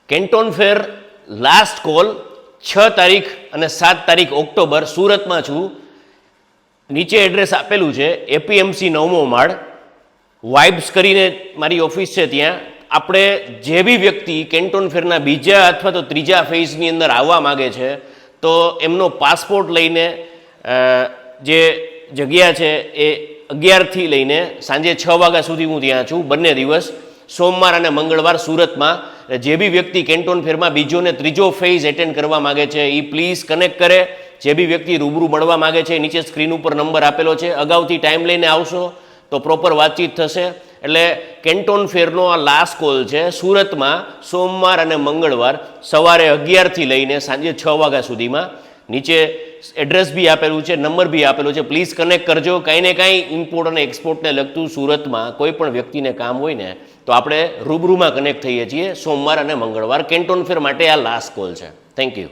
કેન્ટોન ફેર last call 6 તારીખ અને 7 તારીખ ઓક્ટોબર સુરતમાં છું. નીચે એડ્રેસ આપેલું છે, એપીએમસી 9મો માળ, વાઇબ્સ કરીને મારી ઓફિસ છે. ત્યાં આપણે જે બી વ્યક્તિ કેન્ટોન ફેરના બીજા અથવા તો ત્રીજા ફેઝની અંદર આવવા માગે છે તો એમનો પાસપોર્ટ લઈને જે જગ્યા છે એ 11થી લઈને સાંજે 6 વાગ્યા સુધી હું ત્યાં છું. બંને દિવસ સોમવાર અને મંગળવાર સુરતમાં. જે બી વ્યક્તિ કેન્ટોન ફેરમાં બીજો ને ત્રીજો ફેઝ એટેન્ડ કરવા માગે છે એ પ્લીઝ કનેક્ટ કરે. જે બી વ્યક્તિ રૂબરૂ મળવા માગે છે નીચે સ્ક્રીન ઉપર નંબર આપેલો છે. અગાઉથી ટાઈમ લઈને આવશો તો પ્રોપર વાતચીત થશે. એટલે કેન્ટોન ફેરનો આ લાસ્ટ કોલ છે. સુરતમાં સોમવાર અને મંગળવાર સવારે 11થી લઈને સાંજે 6 વાગ્યા સુધીમાં. નીચે એડ્રેસ બી આપેલું છે, નંબર બી આપેલો છે. પ્લીઝ કનેક્ટ કરજો. કાંઈ ને કાંઈ ઇમ્પોર્ટ અને એક્સપોર્ટને લગતું સુરતમાં કોઈ પણ વ્યક્તિને કામ હોય ને તો આપણે રૂબરૂમાં કનેક્ટ થઈએ છીએ સોમવાર અને મંગળવાર. કેન્ટોન ફેર માટે આ લાસ્ટ કોલ છે. Thank you.